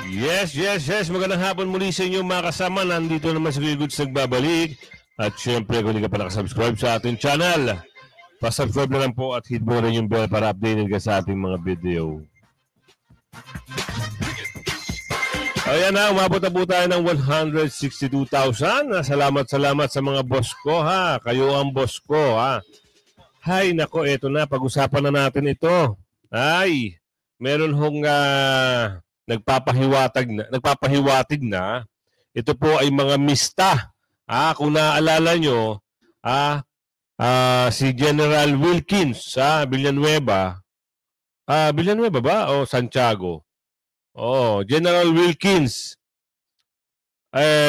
Yes. Magandang hapon muli sa inyo mga kasama. Nandito naman si Kuya Goods nagbabalik. At syempre, kung hindi ka pa nakasubscribe sa ating channel, pasubscribe na lang po at hit mo rin yung bell para updated ka sa ating mga video. Ayan na, umabot na po tayo ng 162,000. Salamat sa mga boss ko ha. Kayo ang boss ko ha. Hay, nako, eto na. Pag-usapan na natin ito. Ay, meron hong nagpapahiwatig na. Ito po ay mga mista. Kung naaalala nyo, si General Wilkins sa Villanueva. Villanueva ba? O Santiago? General Wilkins.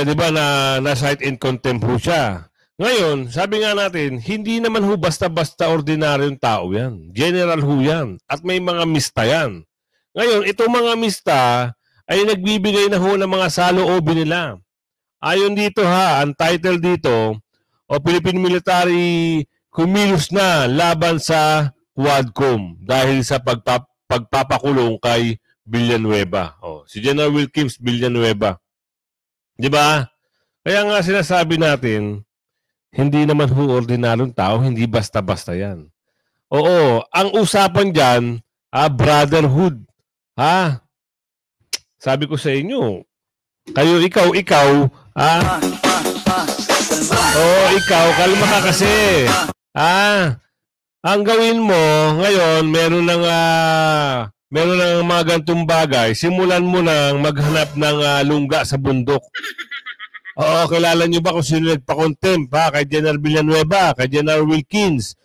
Di ba na cite in contempt po siya. Ngayon, sabi nga natin, hindi naman ho basta-basta ordinaryong tao yan. General ho yan. At may mga mista yan. Ngayon, itong mga mista ay nagbibigay na ho ng mga saloobin nila. Ayon dito ha, ang title dito, Philippine Military kumilos na laban sa Quadcom dahil sa pagpapakulong kay Villanueva. Si General Wilkins Villanueva. Di ba? Kaya nga sinasabi natin, hindi naman ho ordinaryong tao, hindi basta-basta yan. Oo, ang usapan dyan, brotherhood. Sabi ko sa inyo, ikaw, ikaw, kalma ka kasi. Ang gawin mo, ngayon, meron ng mga gantong bagay, simulan mo nang maghanap ng lungga sa bundok. Kilala nyo ba kung sino nagpa-contempt kay General Villanueva, kay General Wilkins?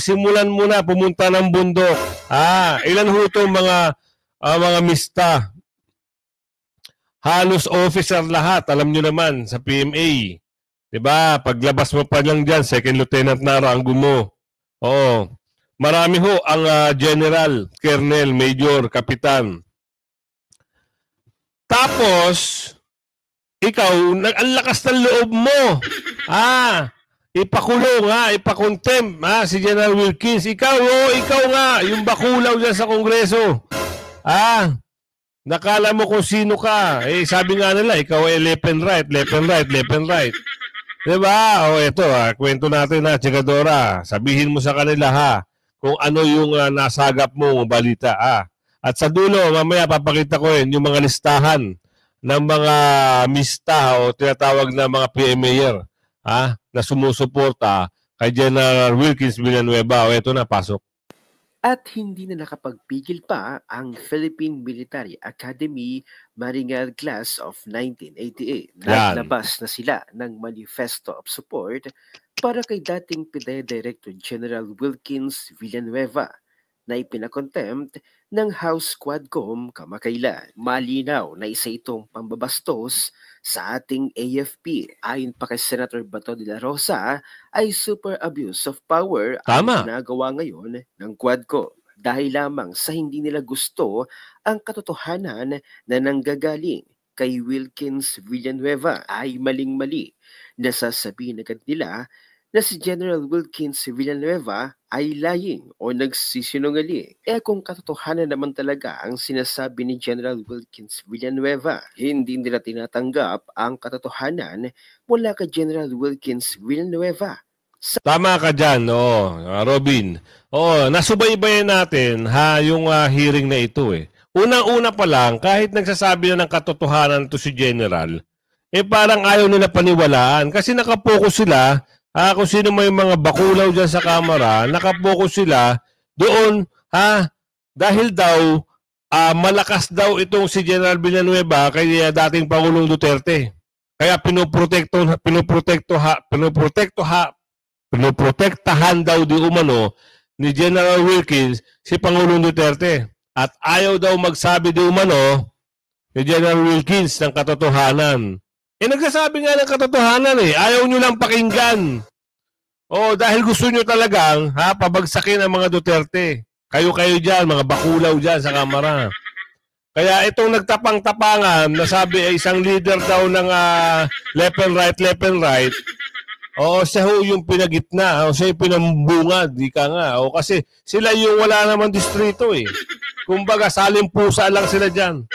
Simulan mo na pumunta ng bundok. Ilan ho itong mga mista? Halos officer lahat, alam nyo naman, sa PMA. Diba? Paglabas mo pa lang dyan, second lieutenant na rango mo. Marami ho ang general, colonel, major, kapitan. Tapos, ikaw, ang lakas ng loob mo. Ipakulong ipakontempt si General Wilkins. Ikaw nga, yung bakulaw dyan sa Kongreso. Nakala mo kung sino ka. Sabi nga nila, ikaw ay left and right. Diba? Ito kwento natin Chikadora. Sabihin mo sa kanila kung ano yung nasagap mo balita At sa dulo, mamaya papakita ko yung mga listahan ng mga mista o tinatawag na mga PMAer na sumusuporta kay General Wilkins Villanueva. Ito na, pasok. At hindi na nakapagpigil pa ang Philippine Military Academy Maringal Class of 1988. Naglabas na sila ng Manifesto of Support para kay dating PIDE Director General Wilkins Villanueva na ipinakontempt ng House Quadcom kamakailan. Malinaw na isa itong pambabastos sa ating AFP. Ayon pa kay Senator Bato de la Rosa, ay super abuse of power ang ginagawa ngayon ng Quadcom. Dahil lamang sa hindi nila gusto ang katotohanan na nanggagaling kay Wilkins Villanueva ay maling-mali. Nasasabihin agad nila na si General Wilkins Villanueva ay lying o nagsisinungaling. Kung katotohanan naman talaga ang sinasabi ni General Wilkins Villanueva, hindi nila tinatanggap ang katotohanan mula kay General Wilkins Villanueva. Tama ka dyan, Robin. Nasubaybayan natin yung hearing na ito Unang-una pa lang, kahit nagsasabi na ng katotohanan to si General, parang ayaw nila paniwalaan kasi nakapokus sila kung sino may mga bakulaw dyan sa kamera, nakapokus sila doon, dahil daw, malakas daw itong si General Villanueva kay dating Pangulong Duterte. Kaya pinoprotektahan daw di umano ni General Wilkins si Pangulong Duterte. At ayaw daw magsabi di umano ni General Wilkins ng katotohanan. Nagsasabi nga ng katotohanan Ayaw nyo lang pakinggan. Dahil gusto nyo talagang pabagsakin ang mga Duterte. Kayo dyan, mga bakulaw dyan sa kamera. Kaya itong nagtapang-tapangan, nasabi ay isang leader daw ng left and right. Siya ho yung pinagitna. Siya yung pinambungad. Di ka nga. Kasi sila yung wala naman distrito Kumbaga, saling pusa lang sila dyan.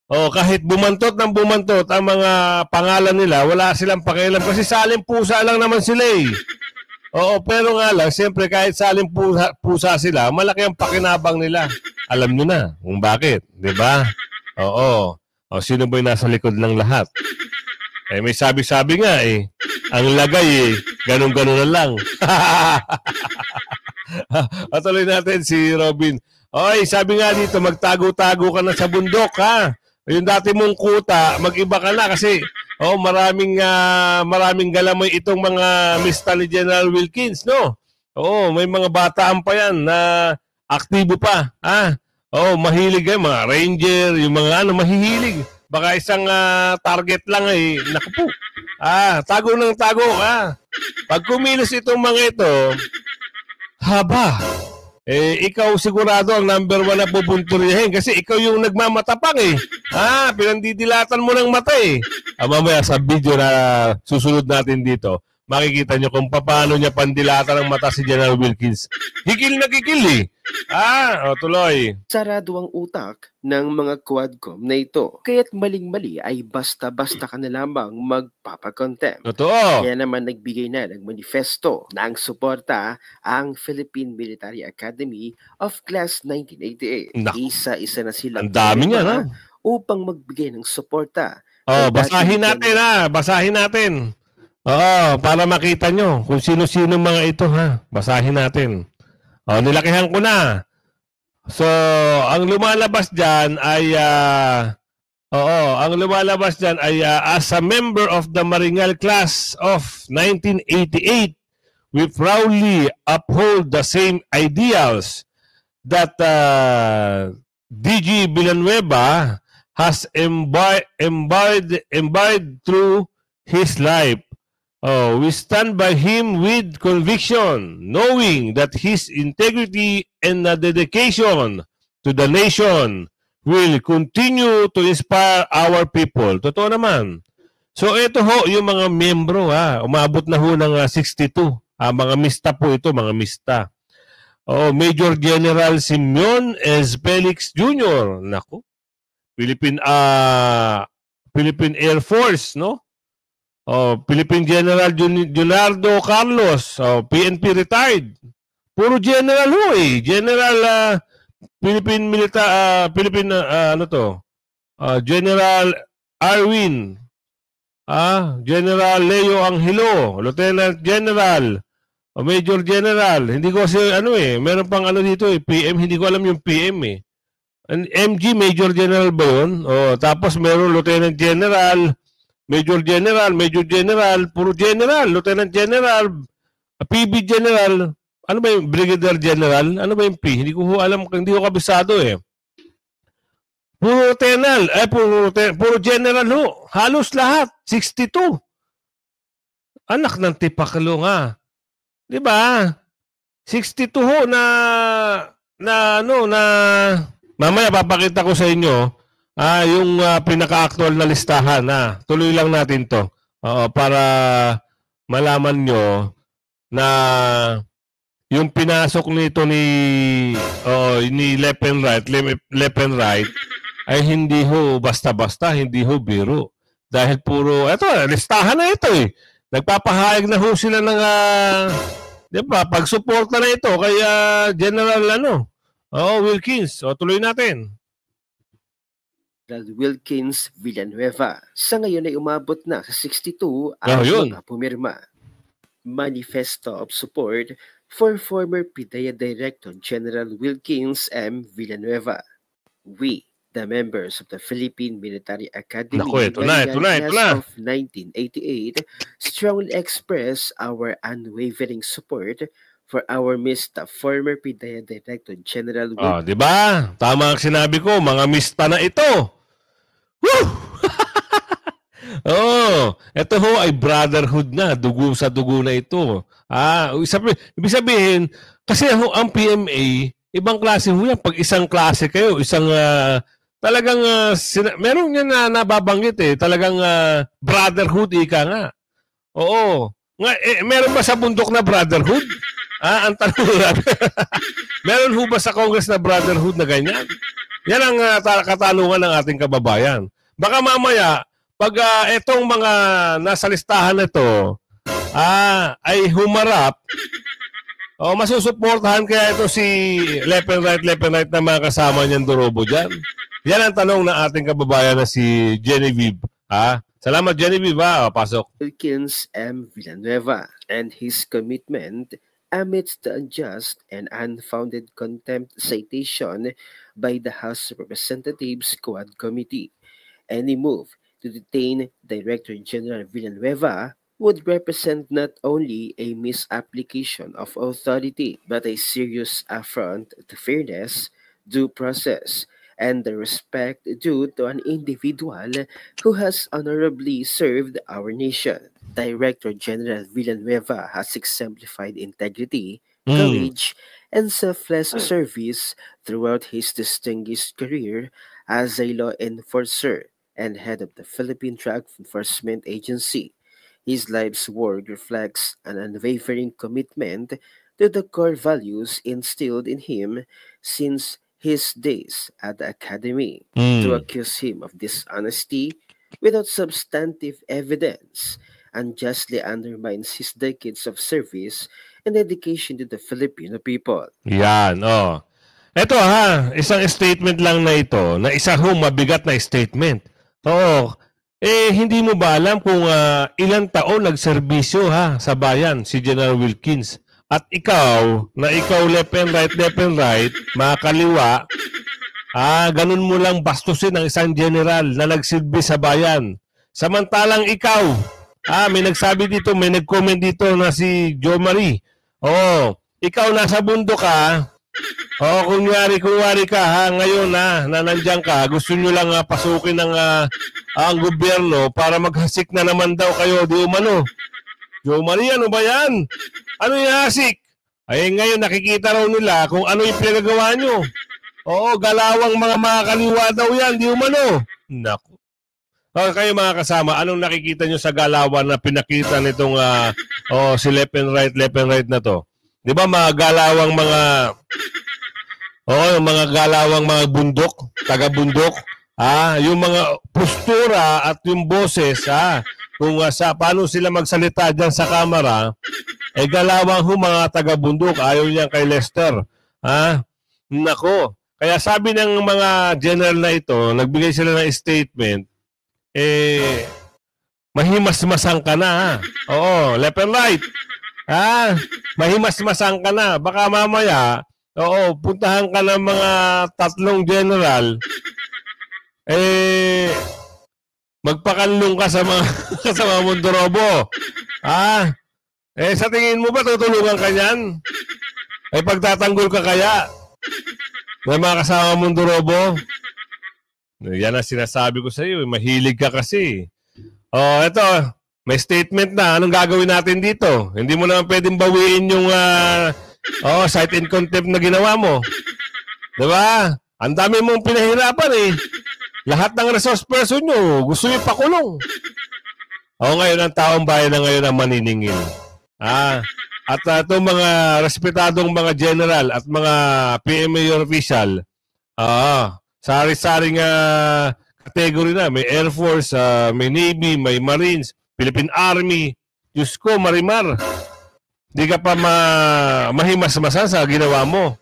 kahit bumantot ng bumantot ang mga pangalan nila, wala silang pakialam kasi saling pusa lang naman sila eh. Oo, pero nga lang, siyempre kahit saling pusa sila, malaki ang pakinabang nila. Alam nyo na kung bakit, di ba? Oo. O, sino ba yung nasa likod ng lahat? Eh, may sabi-sabi nga eh. Ang lagay eh, ganun-ganun na lang. Patuloy natin si Robin. Oy, sabi nga dito, magtago-tago ka na sa bundok, ha? Yung dati mong kuta, mag-iba ka na kasi maraming galamoy itong mga mista ni General Wilkins, no? Oo, may mga bataan pa yan na aktibo pa, ha? Oo, mahilig yan, mga ranger, yung mga mahihilig. Baka isang target lang eh, naku po. Tago ng tago, ha? Pag kumilos itong mga ito, haba. Ikaw sigurado ang number 1 na pupunturihin kasi ikaw yung nagmamatapang eh. Pinandidilatan mo ng mata eh. Mamaya sa video na susunod natin dito, makikita nyo kung paano niya pandilatan ng mata si General Wilkins. Higil na higil eh. Tuloy. Sarado ang utak ng mga Quadcom na ito. Kaya't maling-mali ay basta-basta ka na lamang magpapakontempt. Totoo. Kaya naman nagbigay na ng manifesto na ang suporta ang Philippine Military Academy of Class 1988. Isa-isa na silang ang dami niya, no? Upang magbigay ng suporta. Basahin natin basahin natin. Para makita nyo kung sino-sino mga ito, ha. Basahin natin. Nilakihan ko na. So, ang lumalabas dyan ay as a member of the Maringal class of 1988, we proudly uphold the same ideals that DG Villanueva has embodied through his life. We stand by him with conviction, knowing that his integrity and dedication to the nation will continue to inspire our people. Totoo naman. So ito ho, yung mga miyembro, umabot na ho ng 62. Mga mista po ito, mga mista. Major General Simeon S. Felix Jr. Naku. Philippine Air Force, no? Philippine General Leonardo Carlos, PNP retired. Puro general ho eh. General General Arwin, General Leo Angelo, Lieutenant General, Major General. Hindi ko kasi meron pang dito PM, hindi ko alam yung PM eh. MG Major General ba yun? Tapos meron Lieutenant General, Major General, puro General, Lieutenant General, PB General, ano ba yung Brigadier General? Ano ba yung P? Hindi ko alam, hindi ko kabisado eh. Puro Lieutenant, puro General ho. Halos lahat, 62. Anak ng tipaklo nga. Di ba? 62 ho na mamaya papakita ko sa inyo. Yung pinaka-actual na listahan na tuloy lang natin to para malaman nyo na yung pinasok nito ni left and right ay hindi ho basta-basta, hindi ho biro. Dahil puro, listahan na ito eh. Nagpapahayag na ho sila ng di ba, pagsuporta na ito kay General Wilkins. Tuloy natin. Wilkins Villanueva. Sa ngayon ay umabot na sa 62 ang mga pumirma. Manifesto of support for former PIDEA Director General Wilkins M. Villanueva. We, the members of the Philippine Military Academy of 1988, strongly express our unwavering support for our mista, former PIDEA Director General Wilkins. Di ba? Tama ang sinabi ko, mga mista na ito. Woo! Ito ho ay brotherhood na, dugo sa dugo na ito. Ibig sabihin, kasi ang PMA, ibang klase ho yan. Pag isang klase kayo, talagang, meron yan na nababanggit eh, talagang brotherhood, ika nga. Oo. Meron ba sa bundok na brotherhood? Ang tanong natin. Meron ho ba sa Congress na brotherhood na ganyan? Yan ang katanungan ng ating kababayan. Baka mamaya, pag itong mga nasa listahan nito ay humarap, masusuportahan kaya ito si left and right na mga kasama niyang durobo dyan. Yan ang tanong ng ating kababayan na si Genevieve. Salamat, Genevieve. Pasok. Wilkins M. Villanueva and his commitment amidst the unjust and unfounded contempt citation by the House of Representatives Quad Committee. Any move to detain Director General Villanueva would represent not only a misapplication of authority but a serious affront to fairness, due process, and the respect due to an individual who has honorably served our nation. Director General Villanueva has exemplified integrity, courage, and selfless service throughout his distinguished career as a law enforcer and head of the Philippine Drug Enforcement Agency. His life's work reflects an unwavering commitment to the core values instilled in him since his days at the academy. To accuse him of dishonesty without substantive evidence unjustly undermines his decades of service and dedication to the Filipino people. Yan, Ito isang statement lang na ito, na isa mabigat na statement. Hindi mo ba alam kung ilang taon nagserbisyo sa bayan si General Wilkins? At ikaw left and right, mga kaliwa, ganun mo lang bastusin ang isang general na nagsilbi sa bayan. Samantalang ikaw, may nagsabi dito, may nag-comment dito na si Jo Marie. Ikaw nasa bundok ka, kunyari ka ngayon na nandiyan ka, gusto nyo lang pasukin ng ang gobyerno para maghasik na naman daw kayo, di umano. Jo Marie, ano ba yan? Ano yung hasik? Ngayon nakikita raw nila kung ano yung pinagagawa nyo. Galawang mga kaliwa daw yan, di umano. Naku. Kayo mga kasama, anong nakikita nyo sa galawan na pinakita nitong si left and right na to? Di ba mga galawang mga galawang mga bundok, taga-bundok, yung mga postura at yung boses, kung paano sila magsalita dyan sa kamera, galawang mga taga-bundok, ayaw niyan kay Lester. Nako. Kaya sabi ng mga general na ito, nagbigay sila ng statement, mahimas-masang ka na. Left and right. Mahimas-masang ka na. Baka mamaya, puntahan ka ng mga tatlong general, magpakanlong ka sa mga Mundorobo. Sa tingin mo ba tutulungan ka niyan? Pagtatanggol ka kaya? May mga kasama Mundorobo? Yan ang sinasabi ko sa iyo. Mahilig ka kasi. Ito. May statement na. Anong gagawin natin dito? Hindi mo naman pwedeng bawiin yung cite in contempt na ginawa mo. Diba? Ang dami mong pinahirapan Lahat ng resource person nyo, gusto nyo pakulong. Ngayon ang taong bayan na ngayon ang maniningil. At itong mga respetadong mga general at mga PMA official, sari-saring category na. May Air Force, may Navy, may Marines, Philippine Army. Diyos ko, Marimar. Di ka pa mahimas-masa sa ginawa mo.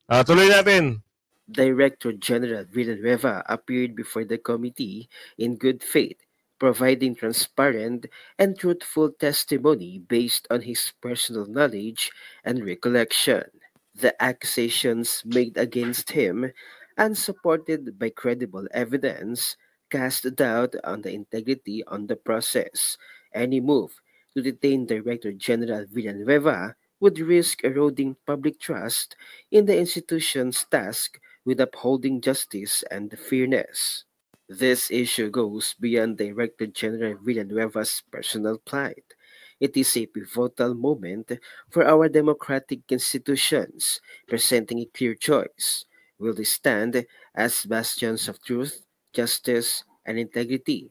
Tuloy natin. Director General Villanueva appeared before the committee in good faith, providing transparent and truthful testimony based on his personal knowledge and recollection. The accusations made against him, unsupported by credible evidence, cast doubt on the integrity on the process. Any move to detain Director General Villanueva would risk eroding public trust in the institution's task with upholding justice and fairness. This issue goes beyond Director General Villanueva's personal plight. It is a pivotal moment for our democratic institutions, presenting a clear choice. Will they stand as bastions of truth, justice, and integrity?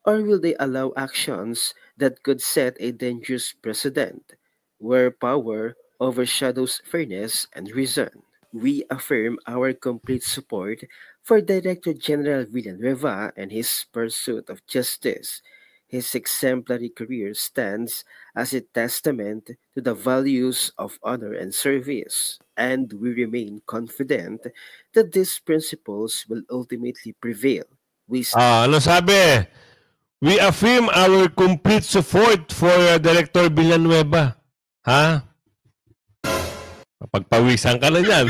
Or will they allow actions that could set a dangerous precedent, where power overshadows fairness and reason? We affirm our complete support for Director General Villanueva and his pursuit of justice. His exemplary career stands as a testament to the values of honor and service, and we remain confident that these principles will ultimately prevail. Ano sabi? We affirm our complete support for Director Villanueva. Ha? Pagpawisan ka na yan.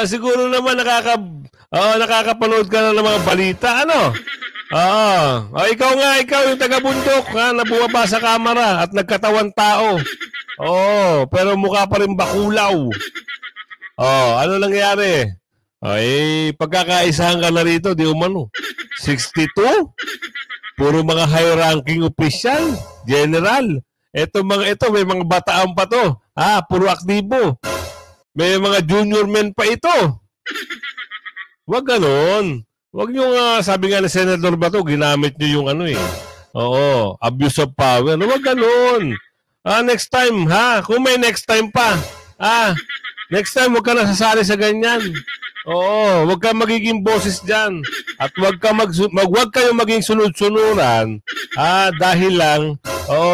Siguro naman nakakapanood ka na ng mga balita. Ano? Ikaw yung taga-bundok na bumaba sa kamera at nagkatawan tao. Pero mukha pa rin bakulaw. Ano nangyari? Pagkakaisahan ka na rito, di umano. 62? Puro mga high-ranking official, general. Ito, may mga bataan pa to. Puro aktibo. May mga junior men pa ito. Wag ganon. Wag nyo sabi nga ni Senator Bato, ginamit nyo yung abuse of power. Wag ganon. Next time, kung may next time pa. Next time, huwag ka nasasali sa ganyan. Huwag ka magiging boses dyan. At huwag kayong maging sunod-sunuran. Dahil lang,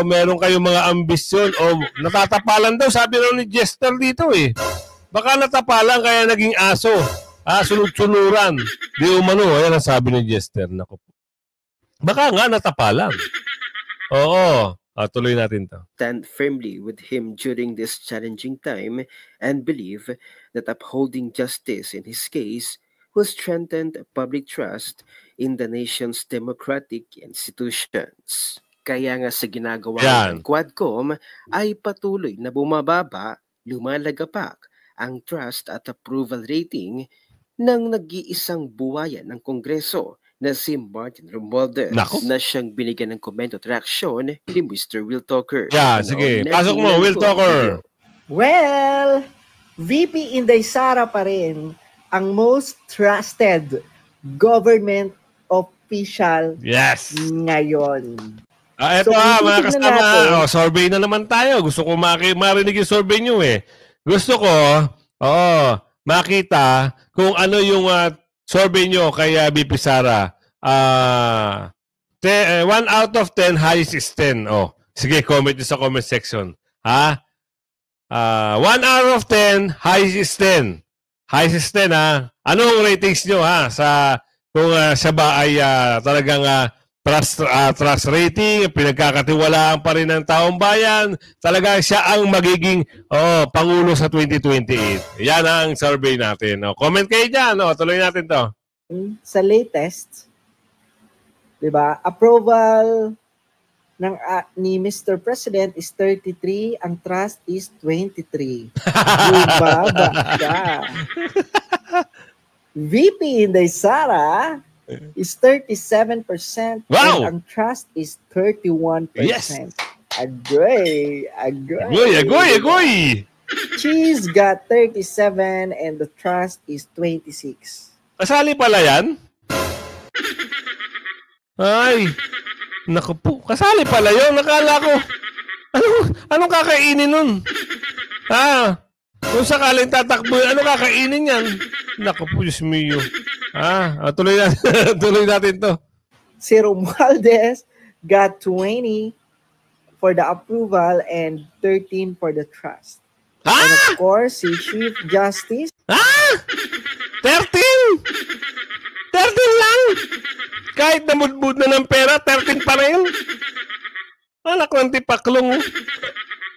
meron kayong mga ambisyon. Natatapalan daw, sabi raw ni Jester dito eh. Baka natapalan kaya naging aso. Sunod-sunuran. Di umano, ayan ang sabi ni Jester. Naku. Baka nga natapalan. Tuloy natin to. Stand firmly with him during this challenging time and believe that upholding justice in his case will strengthen public trust in the nation's democratic institutions. Kaya nga sa ginagawa ng Quadcom ay patuloy na bumababa, lumalagapak ang trust at approval rating ng nag-iisang buwayan ng Kongreso na si Martin Romualdez na siyang binigyan ng komento at reaksyon ni Mr. Will Talker. Sige. Pasok mo, Will Talker. Well, VP Inday Sara pa rin ang most trusted government official ngayon. Ito mga kasama. Survey na naman tayo. Gusto ko marinig yung survey nyo eh. Gusto ko, makita kung ano yung survey nyo kay BP Sara. 1 out of 10, highest is 10. Sige, comment nyo sa comment section. 1 out of 10, highest is 10. Highest is 10, Anong ratings nyo, kung siya ba ay talagang trust rating, pinagkakatiwalaan pa rin ng taong bayan, talaga siya ang magiging Pangulo sa 2028. Yan ang survey natin. Comment kayo dyan. Tuloy natin to. Sa latest, diba, approval ni Mr. President is 33, ang trust is 23. Bumaba siya. VP Inday Sara is 37%. Wow! And ang trust is 31%. Yes! Agoy! Cheese got 37 and the trust is 26. Kasali pala yan? Ay! Naku po. Kasali pala yun. Nakala ko. Anong kakainin nun? Kung sakaling tatakbo, ano kakainin yan? Naku po, Diyos mio. Tuloy natin to. Si Romualdez got 20 for the approval and 13 for the trust. And of course, si Chief Justice. 13 lang! Kahit namudbud na ng pera, 13 pa rin. Anak ng tipaklong.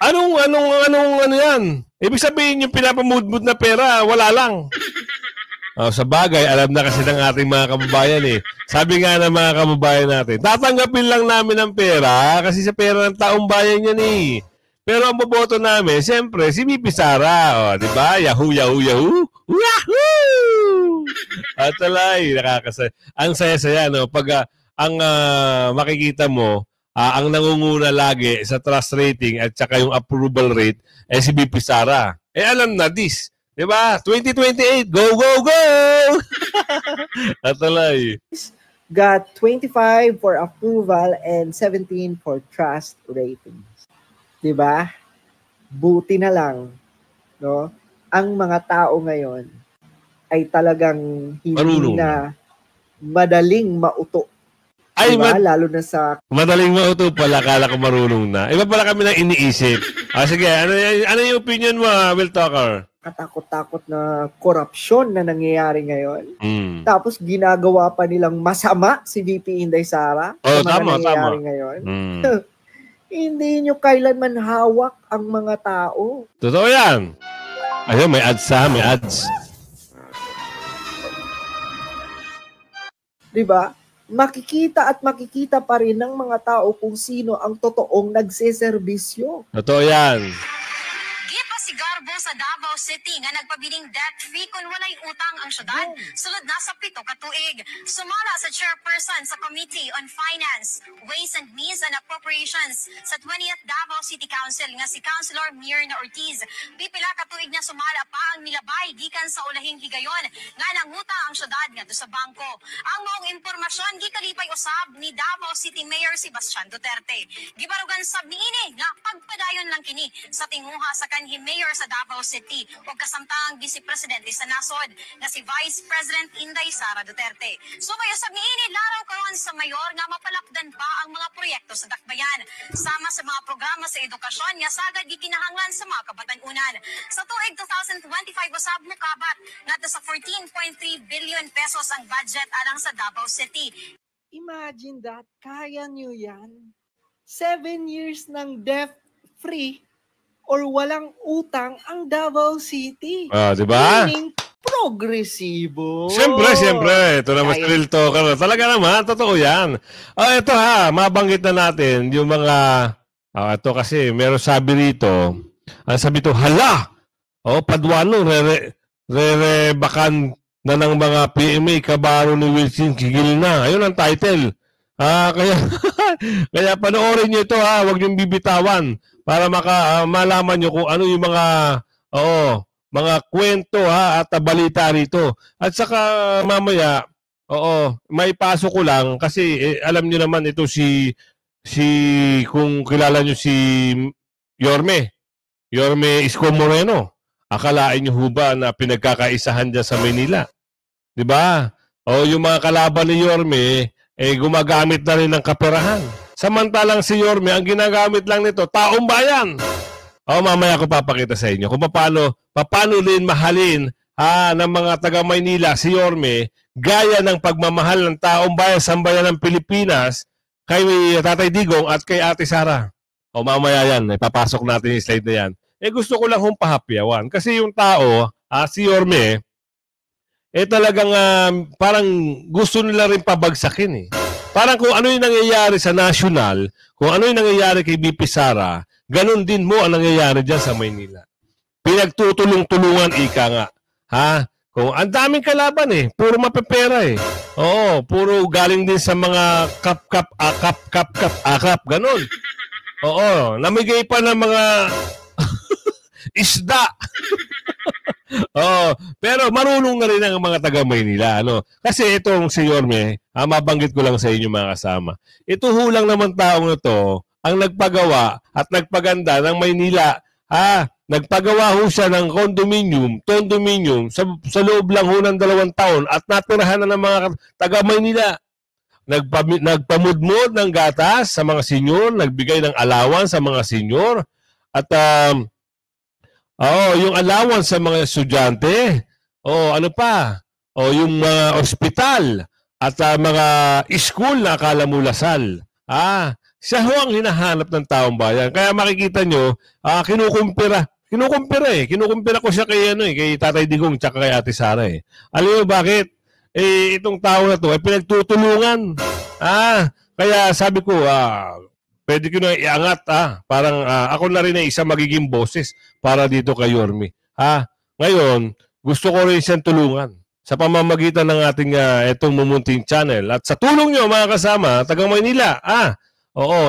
Anong yan? Ibig sabihin yung pinapamudbud na pera, wala lang. Sa bagay, alam na kasi ng ating mga kababayan eh. Sabi nga ng mga kababayan natin, tatanggapin lang namin ang pera kasi sa pera ng taong bayan yan eh. Pero ang boboto namin, siyempre, si BP Sara. Di ba? Yahoo! Wahoo! At alay, ang saya-saya, no? Pag ang makikita mo, ang nangunguna lagi sa trust rating at saka yung approval rate, si BP Sara. Alam na this. Diba? 2028, go! Atalay. Got 25 for approval and 17 for trust ratings. Diba? Buti na lang. no? Ang mga tao ngayon ay talagang hindi na madaling mauto. Ay, diba? Lalo na sa... Madaling mauto pala, kala ko marunong na. Iba pala kami nang iniisip. Sige, ano yung opinion mo, Will Talker? Katakot-takot na korupsyon na nangyayari ngayon. Tapos ginagawa pa nilang masama si VP Inday Sara sa mga nangyayari ngayon. Hindi nyo kailanman hawak ang mga tao. Totoo yan. Ayun, may ads may ads. Diba? Makikita at makikita pa rin ng mga tao kung sino ang totoong nagseserbisyo. Totoo yan. Si Garbo sa Davao City nga nagpabiling debt-free kung walay utang ang syudad. Sulod na sa 7 ka tuig. Sumala sa chairperson sa Committee on Finance, Ways and Means and Appropriations sa 20th Davao City Council nga si Councilor Mirna Ortiz. Pipila ka tuig na sumala pa ang milabay gikan sa ulahing higayon nga nangutang ang syudad ngadto sa bangko. Ang maong impormasyon gikalipay usab ni Davao City Mayor Sebastian Duterte. Gibarugan sab niini nga pagpadayon lang kini sa tinguha sa kanhi Mayor sa Davao City o kasamtang Vice Presidente sa nasod na si Vice President Inday Sara Duterte. So kayo sa niini laraw karon sa mayor nga mapalakdan pa ang mga proyekto sa dakbayan sama sa mga programa sa edukasyon nga sagad gikinahanglan sa mga kabatan-unan. Sa tuig 2025 usab mokabat ngadto sa 14.3 billion pesos ang budget alang sa Davao City. Imagine that, kaya nyo yan. 7 years ng debt-free or walang utang ang Davao City. Di ba? Meaning, progresibo. Siyempre. Ito naman si Will Talker. Talaga naman, totoo yan. Ito mabanggit na natin yung mga, ito kasi, meron sabi rito, ang sabi ito, hala! Paduano, re-bakan na ng mga PMA, kabaro ni Wilson, kigil na. Ayun ang title. Kaya panoorin nyo ito, huwag niyong bibitawan para malaman nyo kung ano yung mga kwento at balita rito. At saka mamaya, may paso ko lang kasi alam nyo naman ito kung kilala nyo si Yorme Isko Moreno. Akalain nyo ba na pinagkakaisahan dyan sa Manila? Diba? Yung mga kalaban ni Yorme, gumagamit na rin ng kaperahan. Samantalang si Yorme, ang ginagamit lang nito, taong bayan. Mamaya ko papakita sa inyo kung paano din mahalin ng mga taga-Maynila si Yorme gaya ng pagmamahal ng taong bayan sa bayan ng Pilipinas kay Tatay Digong at kay Ate Sara. Mamaya yan, ipapasok natin yung slide na yan. Gusto ko lang pahapyawan kasi yung tao, si Yorme, talagang parang gusto nila rin pabagsakin Parang kung ano yung nangyayari sa national, kung ano yung nangyayari kay BP Sara, ganun din mo ang nangyayari dyan sa Maynila. Pinagtutulong-tulungan, ika nga. Kung ang daming kalaban puro mapepera puro galing din sa mga akap, ganun. Namigay pa ng mga isda. Pero marunong na rin ang mga taga-Maynila. Kasi itong si Yorme, mabanggit ko lang sa inyo mga kasama. Ito hulang naman taong ito ang nagpagawa at nagpaganda ng Maynila. Nagpagawa ho siya ng condominium sa loob lang ho ng 2 taon at natirahan na ng mga taga-Maynila. Nagpamudmod ng gatas sa mga senyor, nagbigay ng allowance sa mga senyor at yung allowance sa mga estudyante. Ano pa? Yung mga ospital at mga school na akala mo lasal. Siya ho ang hinahanap ng taong bayan. Kaya makikita nyo, kinukumpira ko siya kay Tatay Digong tsaka kay Ate Sara Alam mo bakit? Itong tao na to ay pinagtutulungan. Kaya sabi ko, pwede ko na iangat, parang ako na rin ay isa magiging boses para dito kay Yorme. Ngayon, gusto ko rin siyang tulungan sa pamamagitan ng ating itong mumunting channel. At sa tulong nyo, mga kasama, taga Maynila,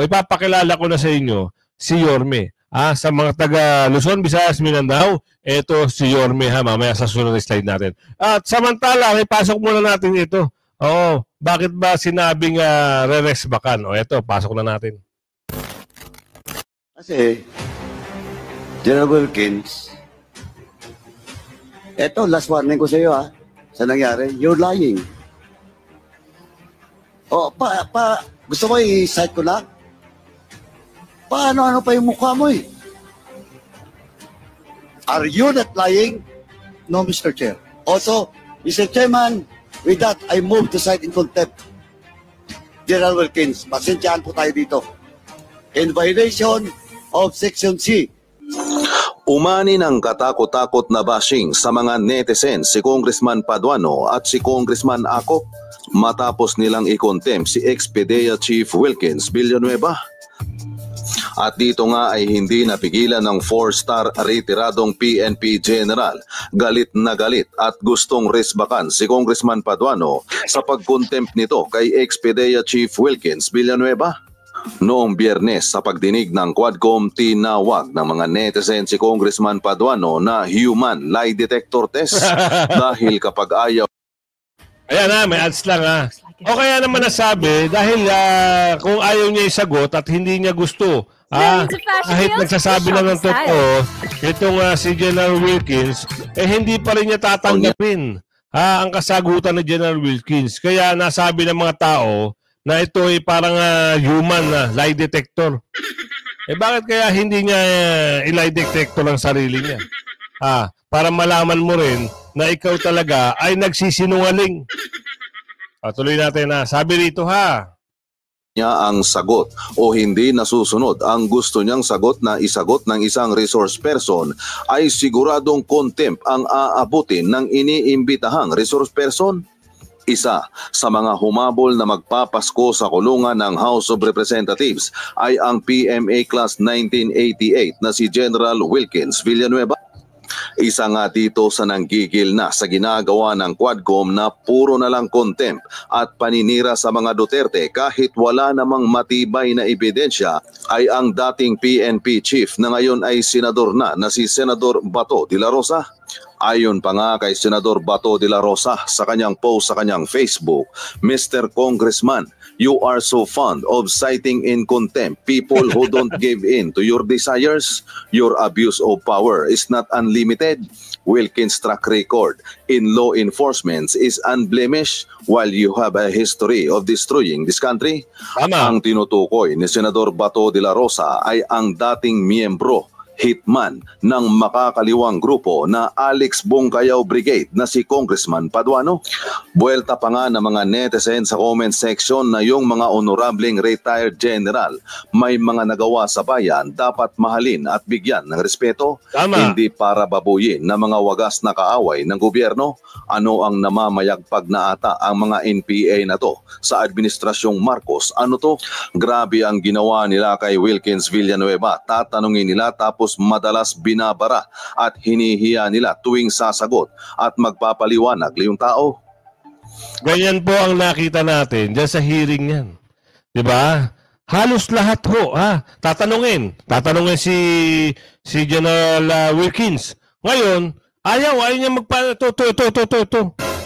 ipapakilala ko na sa inyo si Yorme. Sa mga taga Luzon, Visayas, Mindanao, ito si Yorme, mamaya sa sunod na slide natin. At samantala, ipasok muna natin ito. Bakit ba sinabing re-resbakan? Ito, pasok na natin. Kasi, General Wilkins, Eto, last warning ko sa iyo ha. Sa nangyari, you're lying. O, gusto mo i-cite ko lang? Paano pa yung mukha mo eh? Are you not lying? No, Mr. Chair. Also, Mr. Chairman, with that, I move to cite in contempt General Wilkins. Pasensyahan po tayo dito. In violation of Section C. Umani ng katakot-takot na bashing sa mga netizens si Congressman Paduano at si Congressman Ako matapos nilang i-contempt si ex-PDEA Chief Wilkins Villanueva. At dito nga ay hindi napigilan ng 4-star retiradong PNP General. Galit na galit at gustong resbakan si Congressman Paduano sa pag-contempt nito kay ex-PDEA Chief Wilkins Villanueva. Noong Biyernes sa pagdinig ng Quadcom, tinawag ng mga netizen si Congressman Paduano na human lie detector test dahil kapag ayaw. Ayan na, may ads lang ha. O kaya naman nasabi dahil kung ayaw niya isagot at hindi niya gusto, kahit nagsasabi na ng totoo, itong si General Wilkins, hindi pa rin niya tatanggapin ang kasagutan ni General Wilkins. Kaya nasabi ng mga tao na ito ay parang human lie detector. Bakit kaya hindi niya i-lie detector ang sarili niya? Para malaman mo rin na ikaw talaga ay nagsisinungaling. Tuloy natin na. Sabi rito niya ang sagot o hindi nasusunod ang gusto niyang sagot na isagot ng isang resource person ay siguradong contempt ang aabutin ng iniimbitahang resource person. Isa sa mga humabol na magpapasko sa kulungan ng House of Representatives ay ang PMA Class 1988 na si General Wilkins Villanueva. Isa nga dito sa nanggigil na sa ginagawa ng Quadcom na puro na lang contempt at paninira sa mga Duterte kahit wala namang matibay na ebidensya ay ang dating PNP chief na ngayon ay senador na si Senador Bato de la Rosa. Ayon pa nga kay Senador Bato de la Rosa sa kanyang post sa kanyang Facebook, Mr. Congressman, you are so fond of citing in contempt people who don't give in to your desires. Your abuse of power is not unlimited. Wilkins' track record in law enforcement is unblemished while you have a history of destroying this country. Ang tinutukoy ni Senador Bato de la Rosa ay ang dating miyembro hitman ng makakaliwang grupo na Alex Bongkayaw Brigade na si Congressman Paduano. Buwelta pa nga ng mga netizen sa comment section na yung mga honorableng retired general may mga nagawa sa bayan dapat mahalin at bigyan ng respeto. Hindi para babuyin na mga wagas na kaaway ng gobyerno. Ano ang namamayagpag na ata ang mga NPA na to sa administrasyong Marcos? Ano to? Grabe ang ginawa nila kay Wilkins Villanueva. Tatanungin nila tapos madalas binabara at hinihiya nila tuwing sasagot at magpapaliwanag yung tao. Ganyan po ang nakita natin dyan sa hearing yan. Diba? Halos lahat ho. Tatanungin si General Wilkins. Ngayon, ayaw niya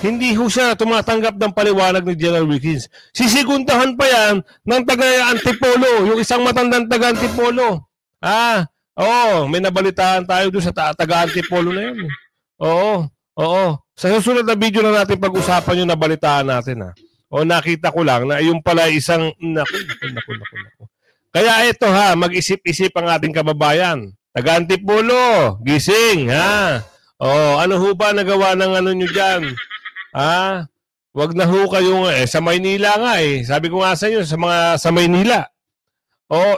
Hindi ho siya tumatanggap ng paliwanag ni General Wilkins. Sisiguntahan pa yan ng taga-Antipolo, yung isang matandang taga-Antipolo. May nabalitaan tayo doon sa taga-Antipolo na yun. Oo. Sa susunod na video na natin pag-usapan yung nabalitaan natin. Nakita ko lang na yung pala isang... Naku. Kaya ito mag-isip-isip ang ating kababayan. Taga-Antipolo, gising ano ho ba nagawa ng ano nyo dyan? Wag na ho kayong... sa Maynila nga Sabi ko nga sa inyo, sa Maynila.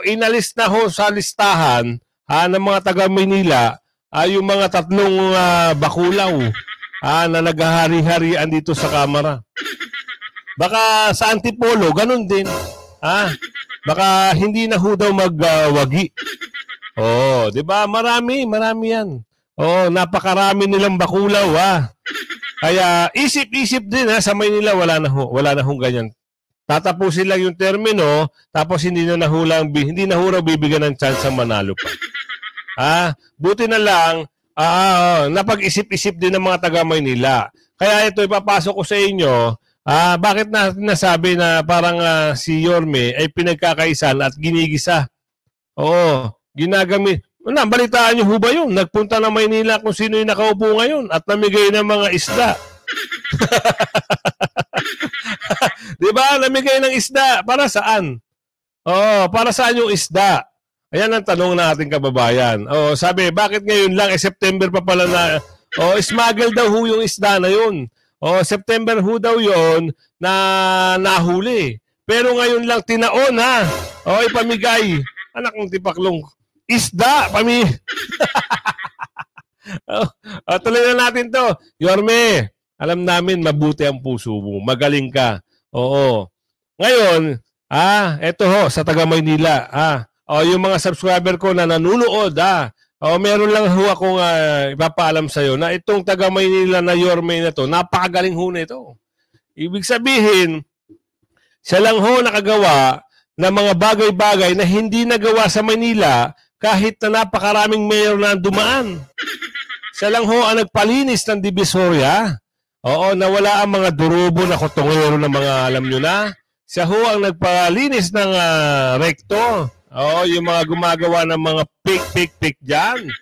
Inalis na ho sa listahan ng mga taga-Maynila yung mga tatlong bakulaw na naghahari-harian dito sa Kamara. Baka sa Antipolo, ganun din. Baka hindi na ho daw magwagi. Di ba? Marami yan. Napakarami nilang bakulaw Kaya isip-isip din sa Maynila, wala na ho ganyan. Tatapusin lang yung termino, tapos hindi na ho raw bibigyan ng chance ang manalo pa. Buti na lang, napag-isip-isip din ng mga taga-Maynila. Kaya ito, ipapasok ko sa inyo, bakit nasabi na parang si Yorme ay pinagkakaisan at ginigisa? Ginagamit. Balitaan niyo ho ba yun? Nagpunta na Maynila kung sino yung nakaupo ngayon at namigay ng mga isda. Di ba? Namigay ng isda. Para saan? Para saan yung isda? Ayan ang tanong natin kababayan. Sabi, bakit ngayon lang? September pa pala na. Smuggle daw ho yung isda na yun. September ho daw yun na nahuli. Pero ngayon lang tinaon ha. Ipamigay. Anak ng tipaklong. Isda, tuloy na natin to. Yorme, alam namin mabuti ang puso mo. Magaling ka. Oo. Ngayon, eto ho, sa taga Maynila. Yung mga subscriber ko na nanunood, meron lang ho akong ipapaalam sa'yo na itong taga Maynila na Yorme na to, napakagaling ho nito. Ibig sabihin, siya lang ho nakagawa ng mga bagay-bagay na hindi nagawa sa Maynila kahit na napakaraming mayor na dumaan. Siya lang ho ang nagpalinis ng Divisoria. Nawala ang mga durubo na kotongero ng mga alam nyo na. Siya ho ang nagpalinis ng rekto. Yung mga gumagawa ng mga pik dyan.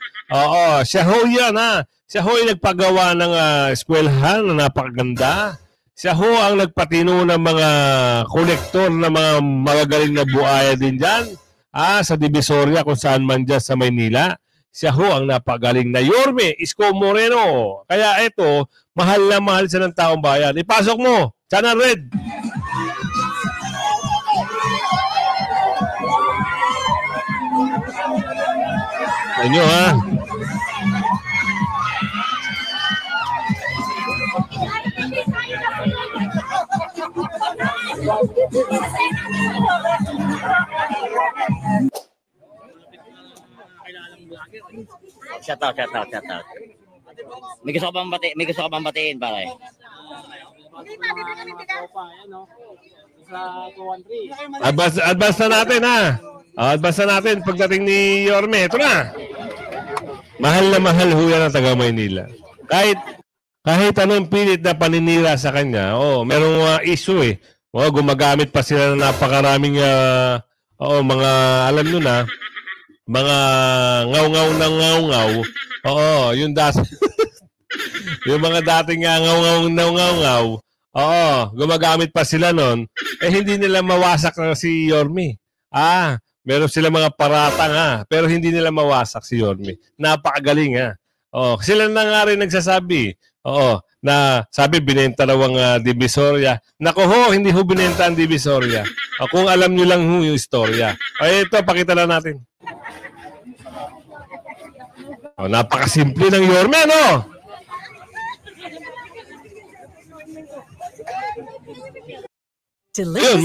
Siya ho yan ha. Siya ho yung nagpagawa ng eskwelahan na napakaganda. Siya ho ang nagpatino ng mga kolektor na mga magagaling na buaya din dyan. Sa Divisoria kung saan man dyan sa Maynila. Siya ho ang napagaling na Yorme Isko Moreno. Kaya ito, mahal na mahal siya ng taong bayan. Ipasok mo, Channel Red. Ano ha? Shout out. May gusto ka bang batiin, pare? Advance na natin ha. Advance na natin pagdating ni Yorme. Ito na. Mahal na mahal ho yan ang taga Maynila. Kahit anong pilit na paninira sa kanya, merong issue eh. Gumagamit pa sila ng napakaraming mga alam nyo na, mga ngaw-ngaw ng ngaw-ngaw. Yung yung mga dating ngaw-ngaw ng ngaw-ngaw. Gumagamit pa sila nun. Hindi nila mawasak na si Yorme. Meron sila mga paratang pero hindi nila mawasak si Yorme. Napakagaling sila na nga rin nagsasabi. Na sabi binenta daw ang Divisoria. Nako ho, hindi ho binenta ang Divisoria. Kung alam niyo lang ho yung istorya. Ito, pakita na natin. Napakasimple ng Yorme, no? Delicious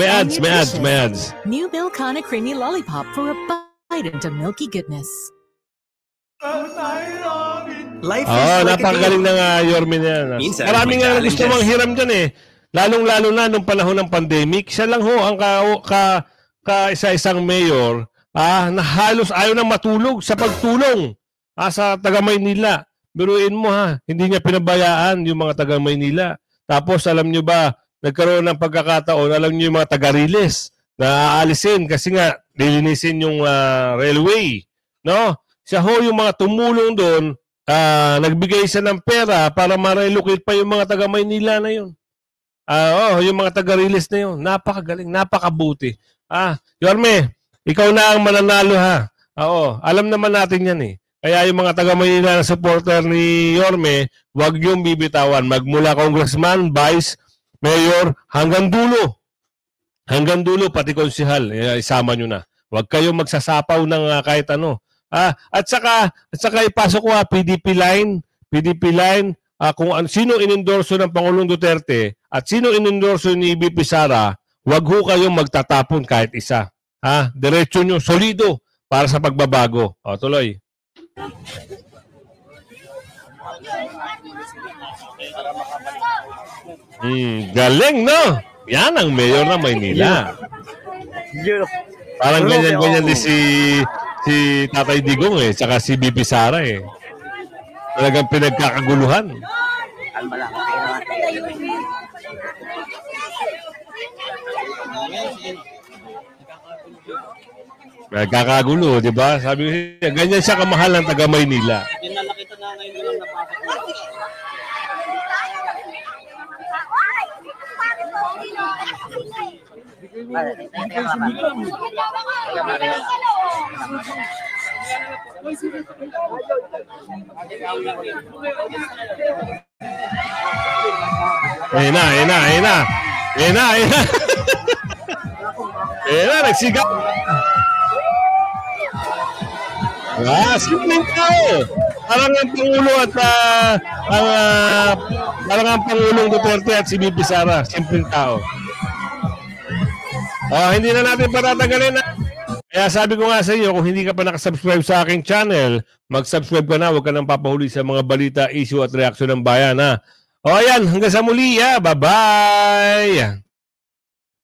may ads. New Milkana Creamy Lollipop for a bite into milky goodness. Napakagaling ng Yorme na yan. Maraming nga gusto mong hiram dyan eh. Lalong-lalo na nung panahon ng pandemic, siya lang ho ang isa-isang mayor na halos ayaw nang matulog sa pagtulong sa taga Maynila. Biruin mo hindi niya pinabayaan yung mga taga Maynila. Tapos alam niyo ba, nagkaroon ng pagkakataon, alam niyo yung mga taga-Riles na aalisin kasi nga lilinisin yung railway. No? Siya ho yung mga tumulong doon, nagbigay siya ng pera para ma-relocate pa yung mga taga Maynila na yun. Yung mga taga-Riles na yun. Napakagaling, napakabuti. Yorme, ikaw na ang mananalo ha. Alam naman natin yan eh. Kaya yung mga taga-Maynila na supporter ni Yorme, huwag yung bibitawan. Magmula congressman, vice, mayor, hanggang dulo. Hanggang dulo, pati konsihal, isama nyo na. Huwag kayong magsasapaw ng kahit ano. At saka ipasok ko PDP line, kung sino inendorso ng Pangulong Duterte at sino inendorso ni BP Sara, huwag ho kayong magtatapon kahit isa. Diretso nyo, solido para sa pagbabago. Tuloy. Galing, no? Yan ang mayor ng Maynila. Parang ganyan-ganyan din si Tatay Digong tsaka si BP Sara Talagang pinagkakaguluhan. Nagkakagulo, di ba? Sabi ko siya, ganyan siya kamahal ng taga Maynila. Nakita na ngayon ko lang napasok. Ayun na, nagsigaw. Simpleng tao. Parang ang Pangulo at parang ang Pangulong Duterte at si BP Sara. Simpleng tao. Hindi na natin patatagalin. Kaya sabi ko nga sa iyo, kung hindi ka pa nakasubscribe sa aking channel, mag-subscribe ka na. Huwag ka nang papahuli sa mga balita, issue at reaksyon ng bayan. Ayan, hanggang sa muli. Bye-bye!